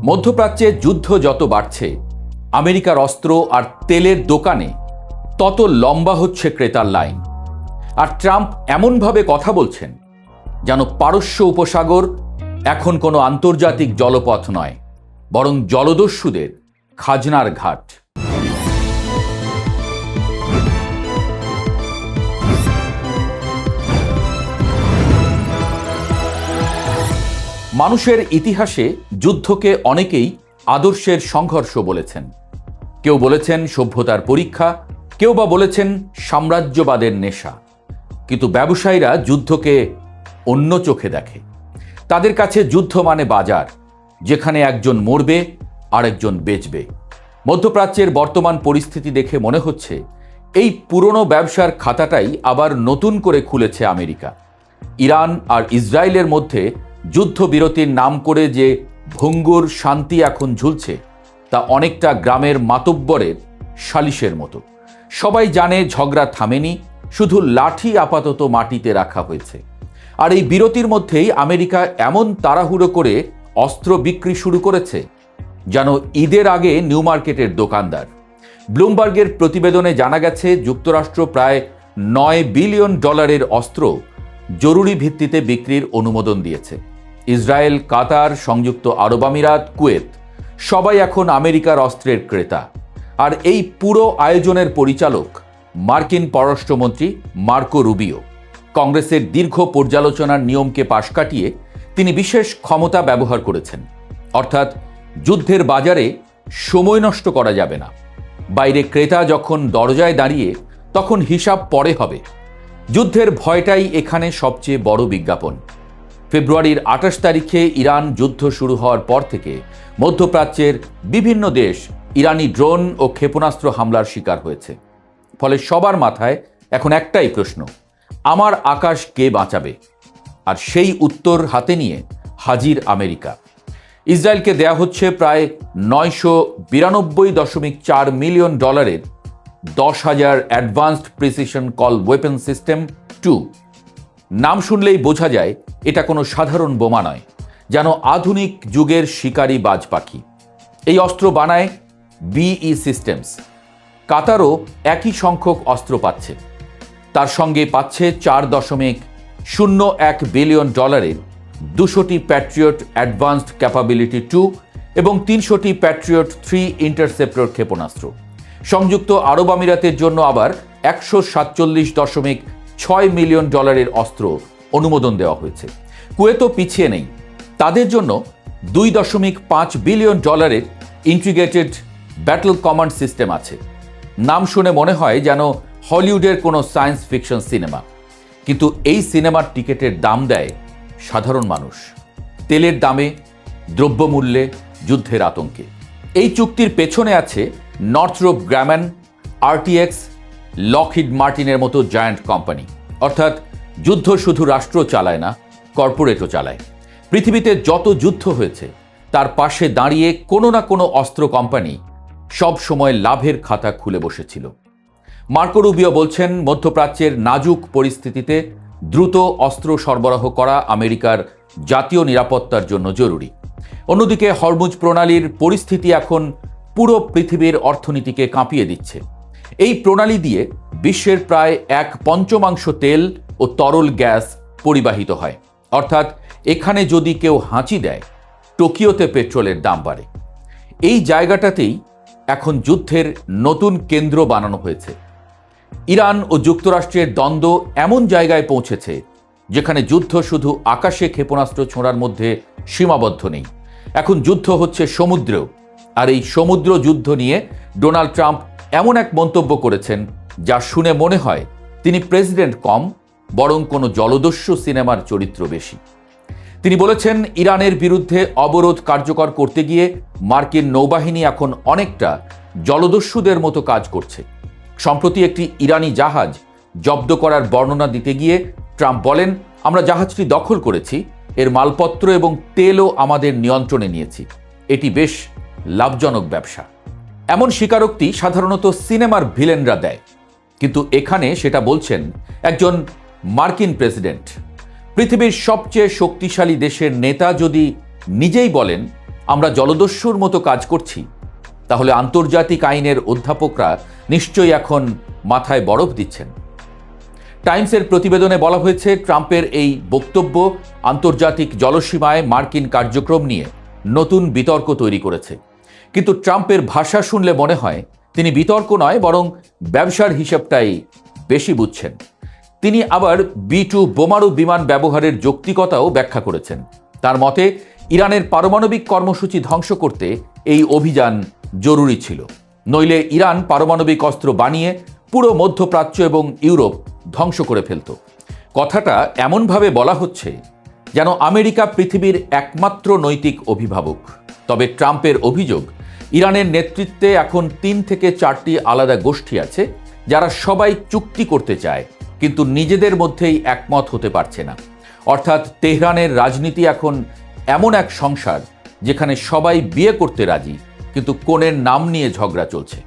মধ্যপ্রাচ্যে যুদ্ধ যত বাড়ছে, আমেরিকার অস্ত্র আর তেলের দোকানে তত লম্বা হচ্ছে ক্রেতার লাইন। আর ট্রাম্প এমনভাবে কথা বলছেন যেন পারস্য উপসাগর এখন কোনো আন্তর্জাতিক জলপথ নয়, বরং জলদস্যুদের খাজনার ঘাট। মানুষের ইতিহাসে যুদ্ধকে অনেকেই আদর্শের সংঘর্ষ বলেছেন। কেউ বলেছেন সভ্যতার পরীক্ষা, কেউ বা বলেছেন সাম্রাজ্যবাদের নেশা। কিন্তু ব্যবসায়ীরা যুদ্ধকে অন্য চোখে দেখে। তাদের কাছে যুদ্ধ মানে বাজার, যেখানে একজন মরবে আরেকজন বেচবে। মধ্যপ্রাচ্যের বর্তমান পরিস্থিতি দেখে মনে হচ্ছে এই পুরনো ব্যবসার খাতাটাই আবার নতুন করে খুলেছে আমেরিকা। ইরান আর ইসরায়েলের মধ্যে যুদ্ধবিরতির নাম করে যে ভঙ্গুর শান্তি এখন ঝুলছে, তা অনেকটা গ্রামের মাতব্বরের সালিশের মতো। সবাই জানে ঝগড়া থামেনি, শুধু লাঠি আপাতত মাটিতে রাখা হয়েছে। আর এই বিরতির মধ্যেই আমেরিকা এমন তাড়াহুড়ো করে অস্ত্র বিক্রি শুরু করেছে যেন ঈদের আগে নিউ মার্কেটের দোকানদার। ব্লুমবার্গের প্রতিবেদনে জানা গেছে যুক্তরাষ্ট্র প্রায় $9 বিলিয়ন অস্ত্র জরুরি ভিত্তিতে বিক্রির অনুমোদন দিয়েছে। ইসরায়েল, কাতার, সংযুক্ত আরব আমিরাত, কুয়েত সবাই এখন আমেরিকার অস্ত্রের ক্রেতা। আর এই পুরো আয়োজনের পরিচালক মার্কিন পররাষ্ট্রমন্ত্রী মার্কো রুবিও। কংগ্রেসের দীর্ঘ পর্যালোচনার নিয়মকে পাশ কাটিয়ে তিনি বিশেষ ক্ষমতা ব্যবহার করেছেন। অর্থাৎ যুদ্ধের বাজারে সময় নষ্ট করা যাবে না। বাইরে ক্রেতা যখন দরজায় দাঁড়িয়ে, তখন হিসাব পরে হবে। যুদ্ধের ভয়টাই এখানে সবচেয়ে বড় বিজ্ঞাপন। ফেব্রুয়ারির 28 তারিখে ইরান যুদ্ধ শুরু হওয়ার পর থেকে মধ্যপ্রাচ্যের বিভিন্ন দেশ ইরানি ড্রোন ও ক্ষেপণাস্ত্র হামলার শিকার হয়েছে। ফলে সবার মাথায় এখন একটাই প্রশ্ন, আমার আকাশ কে বাঁচাবে? আর সেই উত্তর হাতে নিয়ে হাজির আমেরিকা। ইসরায়েলকে দেয়া হচ্ছে প্রায় $992.4 million 10,000 advanced precision call weapon system 2। নাম শুনলেই বোঝা যায় এটা কোনো সাধারণ বোমা নয়, যেন আধুনিক যুগের শিকারী বাজ পাখি। এই অস্ত্র বানায় বিই সিস্টেমস। কাতারও একই সংখ্যক অস্ত্র পাচ্ছে। তার সঙ্গে পাচ্ছে $4.01 বিলিয়ন 200টি প্যাট্রিয়ট অ্যাডভান্সড ক্যাপাবিলিটি 2 এবং 300টি প্যাট্রিয়ট 3 ইন্টারসেপ্টর ক্ষেপণাস্ত্র। সংযুক্ত আরব আমিরাতের জন্য আবার $147.6 মিলিয়ন অস্ত্র অনুমোদন দেওয়া হয়েছে। কুয়েতও পিছিয়ে নেই, তাদের জন্য $2.5 billion integrated battle command system আছে। নাম শুনে মনে হয় যেন হলিউডের কোনো সায়েন্স ফিকশন সিনেমা, কিন্তু এই সিনেমার টিকিটের দাম দেয় সাধারণ মানুষ। তেলের দামে, দ্রব্যমূল্যে, যুদ্ধের আতঙ্কে। এই চুক্তির পেছনে আছে নর্থরোপ গ্রাম্যান, আরটিএক্স, লকহিড মার্টিনের মতো জায়ান্ট কোম্পানি। অর্থাৎ যুদ্ধ শুধু রাষ্ট্র চালায় না, কর্পোরেটও চালায়। পৃথিবীতে যত যুদ্ধ হয়েছে তার পাশে দাঁড়িয়ে কোনো না কোনো অস্ত্র কোম্পানি সব সময় লাভের খাতা খুলে বসেছিল। মার্কো রুবিও বলছেন, মধ্যপ্রাচ্যের নাজুক পরিস্থিতিতে দ্রুত অস্ত্র সরবরাহ করা আমেরিকার জাতীয় নিরাপত্তার জন্য জরুরি। অন্যদিকে হরমুজ প্রণালীর পরিস্থিতি এখন পুরো পৃথিবীর অর্থনীতিকে কাঁপিয়ে দিচ্ছে। এই প্রণালী দিয়ে বিশ্বের প্রায় 1/5 তেল ও তরল গ্যাস পরিবাহিত হয়। অর্থাৎ এখানে যদি কেউ হাঁচি দেয়, টোকিওতে পেট্রোলের দাম বাড়ে। এই জায়গাটাতেই এখন যুদ্ধের নতুন কেন্দ্র বানানো হয়েছে। ইরান ও যুক্তরাষ্ট্রের দ্বন্দ্ব এমন জায়গায় পৌঁছেছে যেখানে যুদ্ধ শুধু আকাশে ক্ষেপণাস্ত্র ছোঁড়ার মধ্যে সীমাবদ্ধ নেই। এখন যুদ্ধ হচ্ছে সমুদ্রেও। আর এই সমুদ্র যুদ্ধ নিয়ে ডোনাল্ড ট্রাম্প এমন এক মন্তব্য করেছেন যা শুনে মনে হয় তিনি প্রেসিডেন্ট কম, বরং কোনো জলদস্যু সিনেমার চরিত্র বেশি। তিনি বলেছেন, ইরানের বিরুদ্ধে অবরোধ কার্যকর করতে গিয়ে মার্কিন নৌবাহিনী এখন অনেকটা জলদস্যুদের মতো কাজ করছে। সম্প্রতি একটি ইরানি জাহাজ জব্দ করার বর্ণনা দিতে গিয়ে ট্রাম্প বলেন, আমরা জাহাজটি দখল করেছি, এর মালপত্র এবং তেলও আমাদের নিয়ন্ত্রণে নিয়েছি। এটি বেশ লাভজনক ব্যবসা। এমন স্বীকারোক্তি সাধারণত সিনেমার ভিলেনরা দেয়, কিন্তু এখানে সেটা বলছেন একজন মার্কিন প্রেসিডেন্ট। পৃথিবীর সবচেয়ে শক্তিশালী দেশের নেতা যদি নিজেই বলেন আমরা জলদস্যুর মতো কাজ করছি, তাহলে আন্তর্জাতিক আইনের অধ্যাপকরা নিশ্চয়ই এখন মাথায় বরফ দিচ্ছেন। টাইমসের প্রতিবেদনে বলা হয়েছে, ট্রাম্পের এই বক্তব্য আন্তর্জাতিক জলসীমায় মার্কিন কার্যক্রম নিয়ে নতুন বিতর্ক তৈরি করেছে। কিন্তু ট্রাম্পের ভাষা শুনলে মনে হয় তিনি বিতর্ক নয়, বরং ব্যবসার হিসাবটাই বেশি বুঝছেন। তিনি আবার B-2 বোমারু বিমান ব্যবহারের যৌক্তিকতাও ব্যাখ্যা করেছেন। তার মতে, ইরানের পারমাণবিক কর্মসূচি ধ্বংস করতে এই অভিযান জরুরি ছিল, নইলে ইরান পারমাণবিক অস্ত্র বানিয়ে পুরো মধ্যপ্রাচ্য এবং ইউরোপ ধ্বংস করে ফেলত। কথাটা এমনভাবে বলা হচ্ছে যেন আমেরিকা পৃথিবীর একমাত্র নৈতিক অভিভাবক। তবে ট্রাম্পের অভিযোগ, ইরানের নেতৃত্বে এখন 3 থেকে 4টি আলাদা গোষ্ঠী আছে, যারা সবাই চুক্তি করতে চায় কিন্তু নিজেদের মধ্যেই একমত হতে পারছে না। অর্থাৎ তেহরানের রাজনীতি এখন এমন এক সংসার যেখানে সবাই বিয়ে করতে রাজি, কিন্তু কনের নাম নিয়ে ঝগড়া চলছে।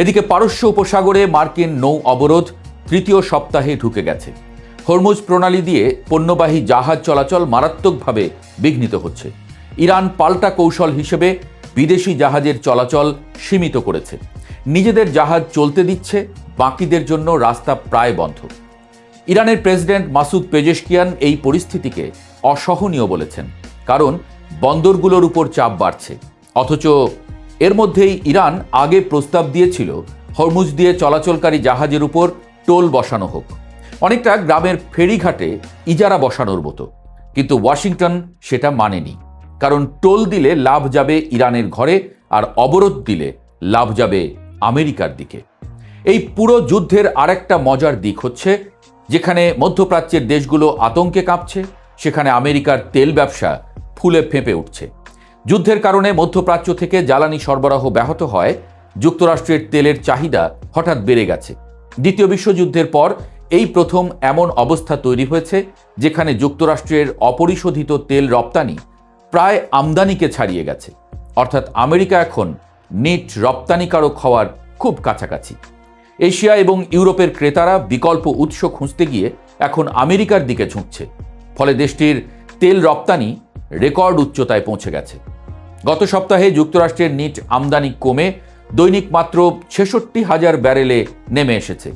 এদিকে পারস্য উপসাগরে মার্কিন নৌ অবরোধ 3য় সপ্তাহে ঢুকে গেছে। হরমুজ প্রণালী দিয়ে পণ্যবাহী জাহাজ চলাচল মারাত্মকভাবে বিঘ্নিত হচ্ছে। ইরান পাল্টা কৌশল হিসেবে বিদেশি জাহাজের চলাচল সীমিত করেছে, নিজেদের জাহাজ চলতে দিচ্ছে, বাকিদের জন্য রাস্তা প্রায় বন্ধ। ইরানের প্রেসিডেন্ট মাসুদ পেজেশকিয়ান এই পরিস্থিতিকে অসহনীয় বলেছেন, কারণ বন্দরগুলোর উপর চাপ বাড়ছে। অথচ এর মধ্যেই ইরান আগে প্রস্তাব দিয়েছিল হরমুজ দিয়ে চলাচলকারী জাহাজের উপর টোল বসানো হোক, অনেকটা গ্রামের ফেরিঘাটে ইজারা বসানোর মতো। কিন্তু ওয়াশিংটন সেটা মানেনি, কারণ টোল দিলে লাভ যাবে ইরানের ঘরে, আর অবরোধ দিলে লাভ যাবে আমেরিকার দিকে। এই পুরো যুদ্ধের আরেকটা মজার দিক হচ্ছে, যেখানে মধ্যপ্রাচ্যের দেশগুলো আতঙ্কে কাঁপছে, সেখানে আমেরিকার তেল ব্যবসা ফুলে ফেঁপে উঠছে। যুদ্ধের কারণে মধ্যপ্রাচ্য থেকে জ্বালানি সরবরাহ ব্যাহত হয়, যুক্তরাষ্ট্রের তেলের চাহিদা হঠাৎ বেড়ে গেছে। দ্বিতীয় বিশ্বযুদ্ধের পর এই প্রথম এমন অবস্থা তৈরি হয়েছে যেখানে যুক্তরাষ্ট্রের অপরিশোধিত তেল রপ্তানি প্রায় আমদানিকে ছাড়িয়ে গেছে। অর্থাৎ আমেরিকা এখন নিট রপ্তানিকারক হওয়ার খুব কাছাকাছি। এশিয়া এবং ইউরোপের ক্রেতারা বিকল্প উৎস খুঁজতে গিয়ে এখন আমেরিকার দিকে ঝুঁকছে, ফলে দেশটির তেল রপ্তানি রেকর্ড উচ্চতায় পৌঁছে গেছে। গত সপ্তাহে যুক্তরাষ্ট্রের নিট আমদানি কমে দৈনিক মাত্র 66,000 ব্যারেলে নেমে এসেছে,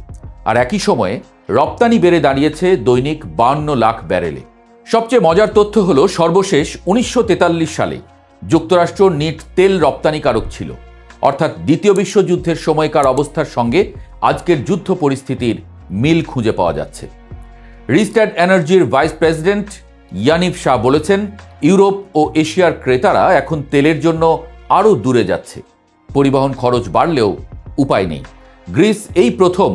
আর একই সময়ে রপ্তানি বেড়ে দাঁড়িয়েছে দৈনিক 52 লাখ ব্যারেলে। সবচেয়ে মজার তথ্য হলো, সর্বশেষ 1943 সালে যুক্তরাষ্ট্র নিট তেল রপ্তানিকারক ছিল। অর্থাৎ দ্বিতীয় বিশ্বযুদ্ধের সময়কার অবস্থার সঙ্গে আজকের যুদ্ধ পরিস্থিতির মিল খুঁজে পাওয়া যাচ্ছে। রিস্টার্ড এনার্জির ভাইস প্রেসিডেন্ট ইয়ানিভ শাহ বলেছেন, ইউরোপ ও এশিয়ার ক্রেতারা এখন তেলের জন্য আরও দূরে যাচ্ছে। পরিবহন খরচ বাড়লেও উপায় নেই। গ্রিস এই প্রথম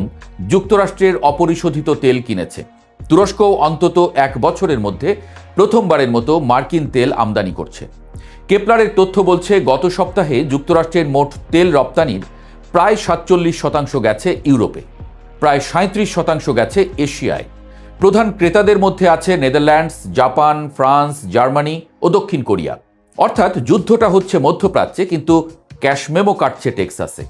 যুক্তরাষ্ট্রের অপরিশোধিত তেল কিনেছে। তুরস্কও অন্তত 1 বছরের মধ্যে প্রথমবারের মতো মার্কিন তেল আমদানি করছে। কেপলারের তথ্য বলছে, গত সপ্তাহে যুক্তরাষ্ট্রের মোট তেল রপ্তানির প্রায় 47% গেছে ইউরোপে, প্রায় 37% গেছে এশিয়ায়। প্রধান ক্রেতাদের মধ্যে আছে নেদারল্যান্ডস, জাপান, ফ্রান্স, জার্মানি ও দক্ষিণ কোরিয়া। অর্থাৎ যুদ্ধটা হচ্ছে মধ্যপ্রাচ্যে, কিন্তু ক্যাশমেমো কাটছে টেক্সাসে।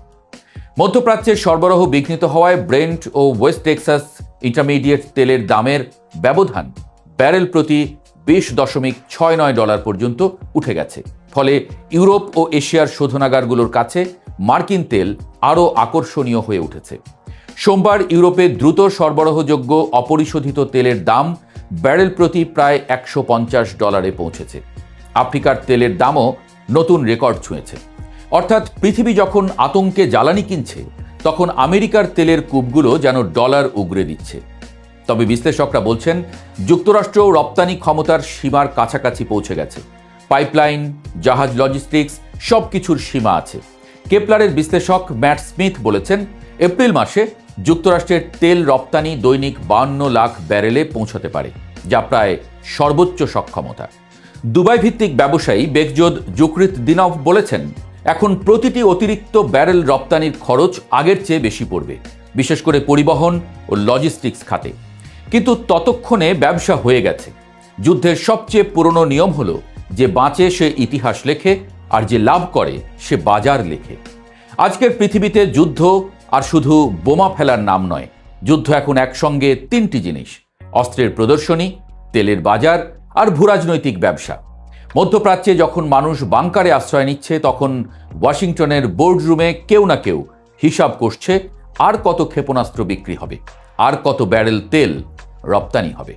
মধ্যপ্রাচ্যের সরবরাহ বিঘ্নিত হওয়ায় ব্রেন্ট ও ওয়েস্ট টেক্সাস ইন্টারমিডিয়েট তেলের দামের ব্যবধান ব্যারেল প্রতি $20.69 পর্যন্ত উঠে গেছে। ফলে ইউরোপ ও এশিয়ার শোধনাগারগুলোর কাছে মার্কিন তেল আরও আকর্ষণীয় হয়ে উঠেছে। সোমবার ইউরোপে দ্রুত সরবরাহযোগ্য অপরিশোধিত তেলের দাম ব্যারেল প্রতি প্রায় $150 পৌঁছেছে। আফ্রিকার তেলের দামও নতুন রেকর্ড ছুঁয়েছে। অর্থাৎ পৃথিবী যখন আতঙ্কে জ্বালানি কিনছে, তখন আমেরিকার তেলের কূপগুলো যেন ডলার উগরে দিচ্ছে। তবে বিশ্লেষকরা বলছেন, যুক্তরাষ্ট্র রপ্তানি ক্ষমতার সীমার কাছাকাছি পৌঁছে গেছে। পাইপলাইন, জাহাজ, লজিস্টিক্স সবকিছুর সীমা আছে। কেপলারের বিশ্লেষক ম্যাট স্মিথ বলেছেন, এপ্রিল মাসে যুক্তরাষ্ট্রের তেল রপ্তানি দৈনিক 52 লাখ ব্যারেলে পৌঁছাতে পারে, যা প্রায় সর্বোচ্চ সক্ষমতা। দুবাই ভিত্তিক ব্যবসায়ী বেকজোদ জুকরিতদিনভ বলেছেন, এখন প্রতিটি অতিরিক্ত ব্যারেল রপ্তানির খরচ আগের চেয়ে বেশি পড়বে, বিশেষ করে পরিবহন ও লজিস্টিক্স খাতে। কিন্তু ততক্ষণে ব্যবসা হয়ে গেছে। যুদ্ধের সবচেয়ে পুরনো নিয়ম হলো, যে বাঁচে সে ইতিহাস লেখে, আর যে লাভ করে সে বাজার লেখে। আজকের পৃথিবীতে যুদ্ধ আর শুধু বোমা ফেলার নাম নয়, যুদ্ধ এখন একসঙ্গে 3টি জিনিস: অস্ত্রের প্রদর্শনী, তেলের বাজার আর ভূরাজনৈতিক ব্যবসা। মধ্যপ্রাচ্যে যখন মানুষ বাংকারে আশ্রয় নিচ্ছে, তখন ওয়াশিংটনের বোর্ডরুমে কেউ না কেউ হিসাব করছে আর কত ক্ষেপণাস্ত্র বিক্রি হবে, আর কত ব্যারেল তেল রপ্তানি হবে।